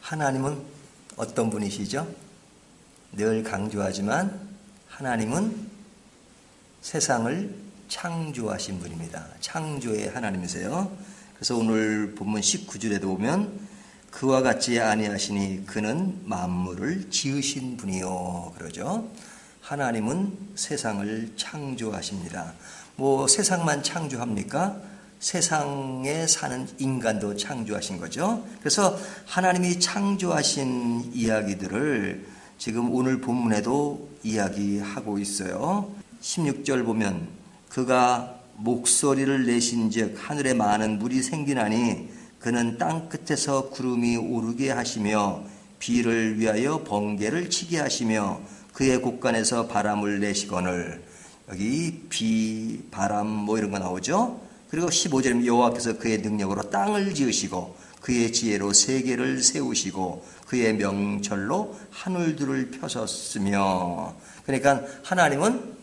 하나님은 어떤 분이시죠? 늘 강조하지만 하나님은 세상을 창조하신 분입니다. 창조의 하나님이세요. 그래서 오늘 본문 19절에도 보면 그와 같이 아니하시니 그는 만물을 지으신 분이요 그러죠. 하나님은 세상을 창조하십니다. 뭐 세상만 창조합니까? 세상에 사는 인간도 창조하신 거죠. 그래서 하나님이 창조하신 이야기들을 지금 오늘 본문에도 이야기하고 있어요. 16절 보면 그가 목소리를 내신즉 하늘에 많은 물이 생기나니 그는 땅 끝에서 구름이 오르게 하시며 비를 위하여 번개를 치게 하시며 그의 곳간에서 바람을 내시거늘. 여기 비, 바람 뭐 이런 거 나오죠. 그리고 15절에 여호와께서 그의 능력으로 땅을 지으시고 그의 지혜로 세계를 세우시고 그의 명철로 하늘들을 펴셨으며. 그러니까 하나님은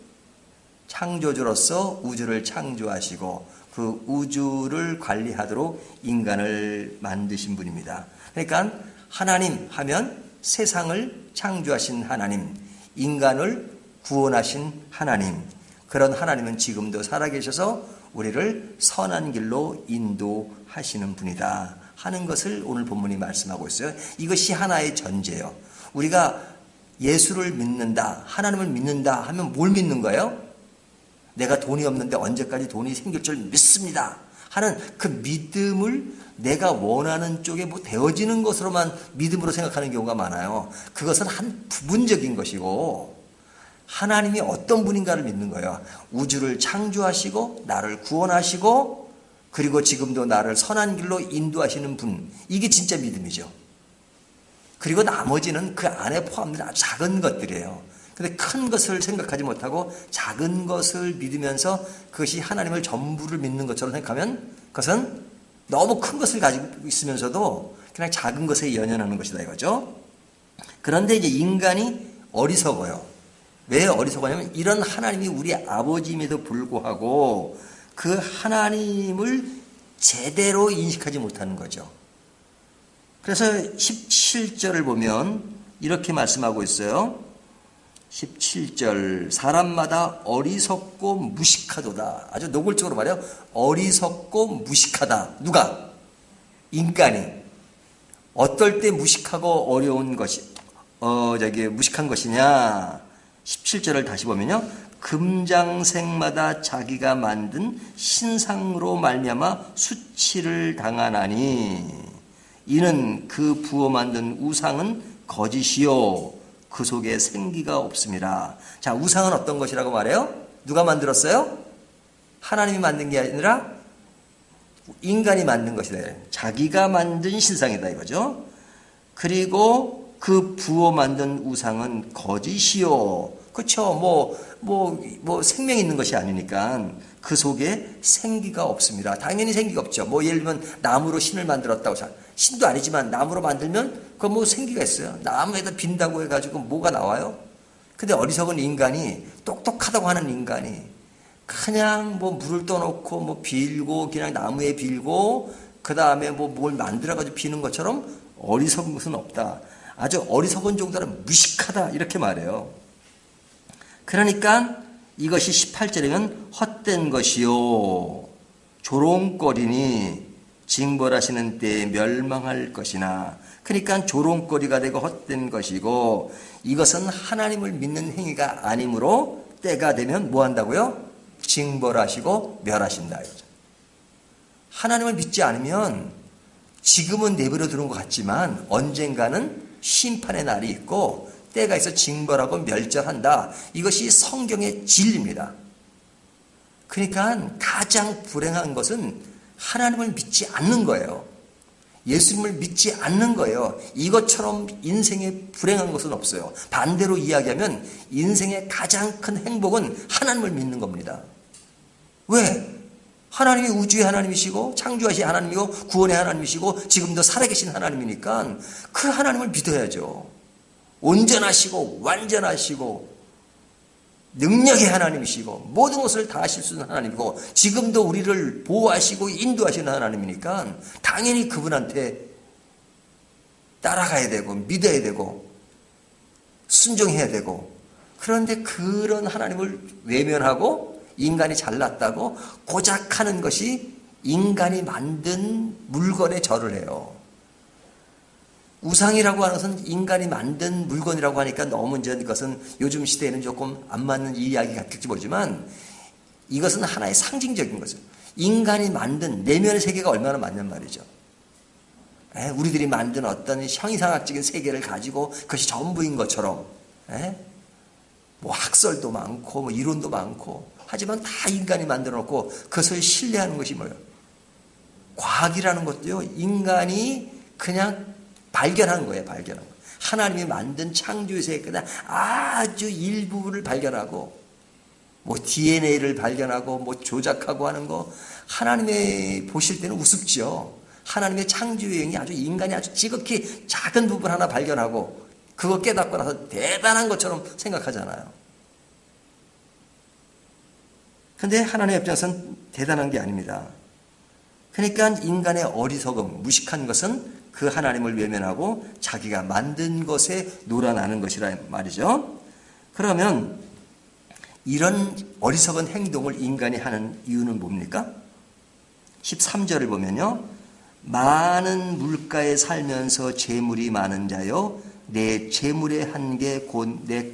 창조주로서 우주를 창조하시고 그 우주를 관리하도록 인간을 만드신 분입니다. 그러니까 하나님 하면 세상을 창조하신 하나님, 인간을 구원하신 하나님, 그런 하나님은 지금도 살아계셔서 우리를 선한 길로 인도하시는 분이다 하는 것을 오늘 본문이 말씀하고 있어요. 이것이 하나의 전제예요. 우리가 예수를 믿는다, 하나님을 믿는다 하면 뭘 믿는 거예요? 내가 돈이 없는데 언제까지 돈이 생길 줄 믿습니다 하는 그 믿음을 내가 원하는 쪽에 뭐 되어지는 것으로만 믿음으로 생각하는 경우가 많아요. 그것은 한 부분적인 것이고 하나님이 어떤 분인가를 믿는 거예요. 우주를 창조하시고 나를 구원하시고 그리고 지금도 나를 선한 길로 인도하시는 분, 이게 진짜 믿음이죠. 그리고 나머지는 그 안에 포함된 아주 작은 것들이에요. 근데 큰 것을 생각하지 못하고 작은 것을 믿으면서 그것이 하나님을 전부를 믿는 것처럼 생각하면 그것은 너무 큰 것을 가지고 있으면서도 그냥 작은 것에 연연하는 것이다 이거죠. 그런데 이제 인간이 어리석어요. 왜 어리석어냐면 이런 하나님이 우리 아버지임에도 불구하고 그 하나님을 제대로 인식하지 못하는 거죠. 그래서 17절을 보면 이렇게 말씀하고 있어요. 17절 사람마다 어리석고 무식하도다. 아주 노골적으로 말해요. 어리석고 무식하다. 누가? 인간이. 어떨 때 무식하고 어려운 것이 무식한 것이냐. 17절을 다시 보면요. 금장색마다 자기가 만든 신상으로 말미암아 수치를 당하나니 이는 그 부어 만든 우상은 거짓이요 그 속에 생기가 없습니다. 자, 우상은 어떤 것이라고 말해요? 누가 만들었어요? 하나님이 만든 게 아니라 인간이 만든 것이다. 자기가 만든 신상이다 이거죠. 그리고 그 부어 만든 우상은 거짓이요. 그렇죠. 뭐 생명 있는 것이 아니니까 그 속에 생기가 없습니다. 당연히 생기가 없죠. 뭐 예를 들면 나무로 신을 만들었다고 신도 아니지만 나무로 만들면 그 뭐 생기가 있어요. 나무에다 빈다고 해가지고 뭐가 나와요? 근데 어리석은 인간이 똑똑하다고 하는 인간이 그냥 뭐 물을 떠놓고 뭐 빌고 그냥 나무에 빌고 그 다음에 뭐 뭘 만들어가지고 비는 것처럼 어리석은 것은 없다. 아주 어리석은 정도로 무식하다 이렇게 말해요. 그러니까 이것이 18절이면 헛된 것이요 조롱거리니 징벌하시는 때에 멸망할 것이나. 그러니까 조롱거리가 되고 헛된 것이고 이것은 하나님을 믿는 행위가 아니므로 때가 되면 뭐 한다고요? 징벌하시고 멸하신다. 하나님을 믿지 않으면 지금은 내버려 두는 것 같지만 언젠가는 심판의 날이 있고 때가 있어 징벌하고 멸절한다. 이것이 성경의 진리입니다. 그러니까 가장 불행한 것은 하나님을 믿지 않는 거예요. 예수님을 믿지 않는 거예요. 이것처럼 인생에 불행한 것은 없어요. 반대로 이야기하면 인생의 가장 큰 행복은 하나님을 믿는 겁니다. 왜? 하나님이 우주의 하나님이시고 창조하신 하나님이고 구원의 하나님이시고 지금도 살아계신 하나님이니까 그 하나님을 믿어야죠. 온전하시고 완전하시고 능력의 하나님이시고 모든 것을 다 하실 수 있는 하나님이고 지금도 우리를 보호하시고 인도하시는 하나님이니까 당연히 그분한테 따라가야 되고 믿어야 되고 순종해야 되고, 그런데 그런 하나님을 외면하고 인간이 잘났다고 고작 하는 것이 인간이 만든 물건에 절을 해요. 우상이라고 하는 것은 인간이 만든 물건이라고 하니까 너무 이제 이것은 요즘 시대에는 조금 안 맞는 이야기 같을지 모르지만 이것은 하나의 상징적인 거죠. 인간이 만든 내면의 세계가 얼마나 맞냔 말이죠. 우리들이 만든 어떤 형이상학적인 세계를 가지고 그것이 전부인 것처럼, 뭐 학설도 많고 뭐 이론도 많고 하지만 다 인간이 만들어 놓고 그것을 신뢰하는 것이 뭐예요? 과학이라는 것도요, 인간이 그냥 발견한 거예요. 발견한 거. 하나님이 만든 창조의 세계가 아주 일부분을 발견하고 뭐 DNA를 발견하고 뭐 조작하고 하는 거, 하나님의 보실 때는 우습죠. 하나님의 창조여행이 아주 인간이 아주 지극히 작은 부분 하나 발견하고 그거 깨닫고 나서 대단한 것처럼 생각하잖아요. 근데 하나님의 입장에서는 대단한 게 아닙니다. 그러니까 인간의 어리석음, 무식한 것은 그 하나님을 외면하고 자기가 만든 것에 놀아나는 것이라 말이죠. 그러면 이런 어리석은 행동을 인간이 하는 이유는 뭡니까? 13절을 보면요. 많은 물가에 살면서 재물이 많은 자여, 내 재물의 한계 곧 내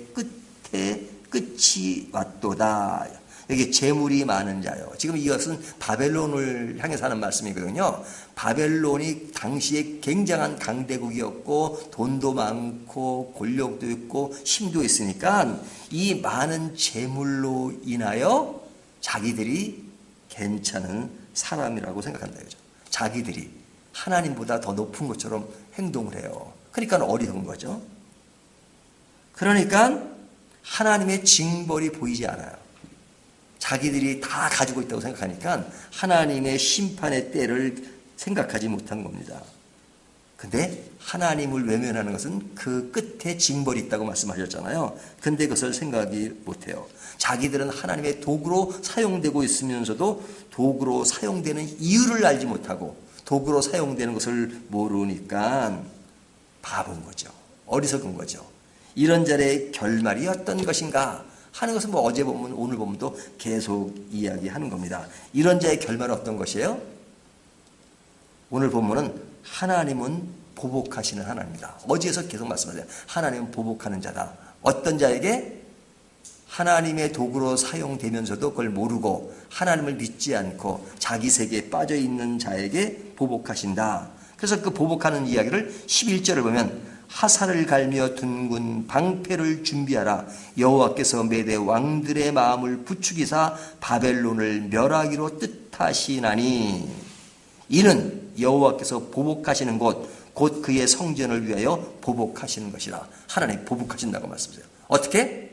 끝이 왔도다. 여기 재물이 많은 자요. 지금 이것은 바벨론을 향해서 하는 말씀이거든요. 바벨론이 당시에 굉장한 강대국이었고 돈도 많고 권력도 있고 힘도 있으니까 이 많은 재물로 인하여 자기들이 괜찮은 사람이라고 생각한다. 그죠? 자기들이 하나님보다 더 높은 것처럼 행동을 해요. 그러니까 어리석은 거죠. 그러니까 하나님의 징벌이 보이지 않아요. 자기들이 다 가지고 있다고 생각하니까 하나님의 심판의 때를 생각하지 못한 겁니다. 근데 하나님을 외면하는 것은 그 끝에 징벌이 있다고 말씀하셨잖아요. 근데 그것을 생각이 못해요. 자기들은 하나님의 도구로 사용되고 있으면서도 도구로 사용되는 이유를 알지 못하고 도구로 사용되는 것을 모르니까 바본 거죠. 어리석은 거죠. 이런 자의 결말이 어떤 것인가 하는 것은 뭐 어제 보면 오늘 보면도 계속 이야기하는 겁니다. 이런 자의 결말은 어떤 것이에요? 오늘 보면은 하나님은 보복하시는 하나님이다. 어제에서 계속 말씀하세요. 하나님은 보복하는 자다. 어떤 자에게? 하나님의 도구로 사용되면서도 그걸 모르고 하나님을 믿지 않고 자기 세계에 빠져 있는 자에게 보복하신다. 그래서 그 보복하는 이야기를 11절을 보면 하사를 갈며 둔군 방패를 준비하라. 여호와께서 매대 왕들의 마음을 부추기사 바벨론을 멸하기로 뜻하시나니 이는 여호와께서 보복하시는 곧 그의 성전을 위하여 보복하시는 것이라. 하나님 보복하신다고 말씀하세요. 어떻게?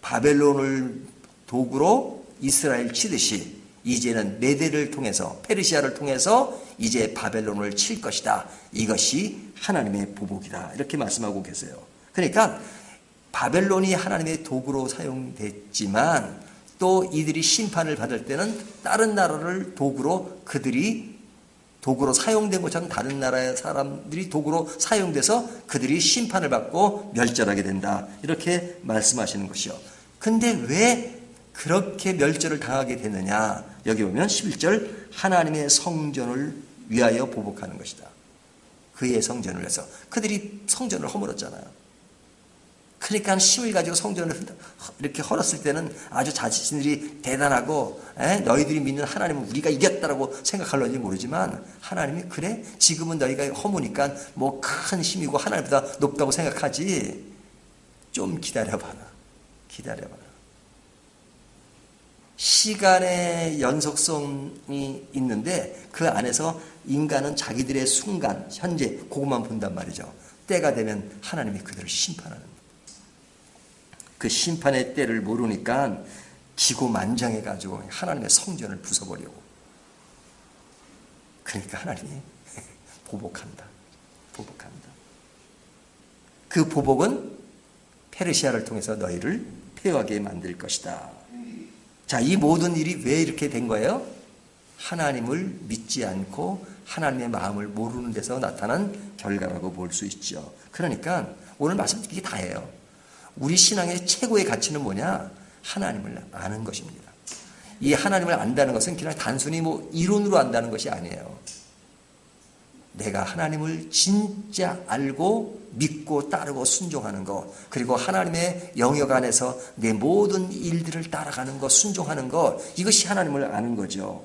바벨론을 도구로 이스라엘 치듯이 이제는 메대를 통해서 페르시아를 통해서 이제 바벨론을 칠 것이다. 이것이 하나님의 보복이다. 이렇게 말씀하고 계세요. 그러니까 바벨론이 하나님의 도구로 사용됐지만 또 이들이 심판을 받을 때는 다른 나라를 도구로 그들이 도구로 사용된 것처럼 다른 나라의 사람들이 도구로 사용돼서 그들이 심판을 받고 멸절하게 된다. 이렇게 말씀하시는 것이요. 근데 왜 그렇게 멸절을 당하게 되느냐? 여기 보면 11절 하나님의 성전을 위하여 보복하는 것이다. 그의 성전을 위해서. 그들이 성전을 허물었잖아요. 그러니까 힘을 가지고 성전을 이렇게 헐었을 때는 아주 자신들이 대단하고 너희들이 믿는 하나님은 우리가 이겼다라고 생각할런지 모르지만 하나님이 그래? 지금은 너희가 허무니까 뭐 큰 힘이고 하나님보다 높다고 생각하지. 좀 기다려봐라. 기다려봐라. 시간의 연속성이 있는데 그 안에서 인간은 자기들의 순간, 현재 그것만 본단 말이죠. 때가 되면 하나님이 그들을 심판하는 그 심판의 때를 모르니까 기고만장해가지고 하나님의 성전을 부숴버리고 그러니까 하나님이 보복한다. 보복한다. 그 보복은 페르시아를 통해서 너희를 패하게 만들 것이다. 자, 이 모든 일이 왜 이렇게 된 거예요? 하나님을 믿지 않고 하나님의 마음을 모르는 데서 나타난 결과라고 볼 수 있죠. 그러니까 오늘 말씀 이게 다예요. 우리 신앙의 최고의 가치는 뭐냐? 하나님을 아는 것입니다. 이 하나님을 안다는 것은 그냥 단순히 이론으로 안다는 것이 아니에요. 내가 하나님을 진짜 알고 믿고 따르고 순종하는 것, 그리고 하나님의 영역 안에서 내 모든 일들을 따라가는 것, 순종하는 것, 이것이 하나님을 아는 거죠.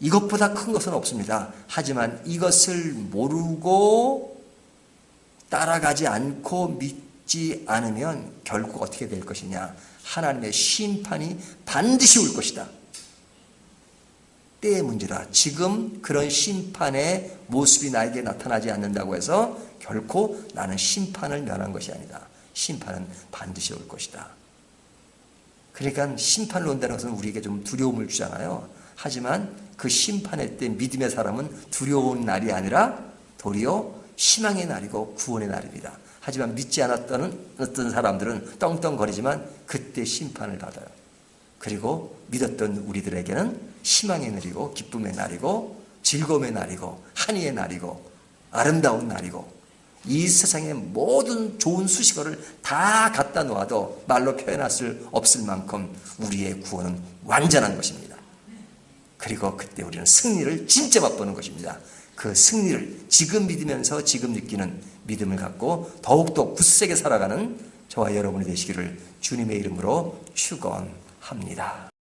이것보다 큰 것은 없습니다. 하지만 이것을 모르고 따라가지 않고 믿지 않으면 결국 어떻게 될 것이냐? 하나님의 심판이 반드시 올 것이다. 때의 문제다. 지금 그런 심판의 모습이 나에게 나타나지 않는다고 해서 결코 나는 심판을 면한 것이 아니다. 심판은 반드시 올 것이다. 그러니까 심판을 온다는 것은 우리에게 좀 두려움을 주잖아요. 하지만 그 심판의 때 믿음의 사람은 두려운 날이 아니라 도리어 희망의 날이고 구원의 날입니다. 하지만 믿지 않았던 어떤 사람들은 떵떵거리지만 그때 심판을 받아요. 그리고 믿었던 우리들에게는 희망의 날이고 기쁨의 날이고 즐거움의 날이고 한의의 날이고 아름다운 날이고 이 세상의 모든 좋은 수식어를 다 갖다 놓아도 말로 표현할 수 없을 만큼 우리의 구원은 완전한 것입니다. 그리고 그때 우리는 승리를 진짜 맛보는 것입니다. 그 승리를 지금 믿으면서 지금 느끼는 믿음을 갖고 더욱더 굳세게 살아가는 저와 여러분이 되시기를 주님의 이름으로 축원합니다.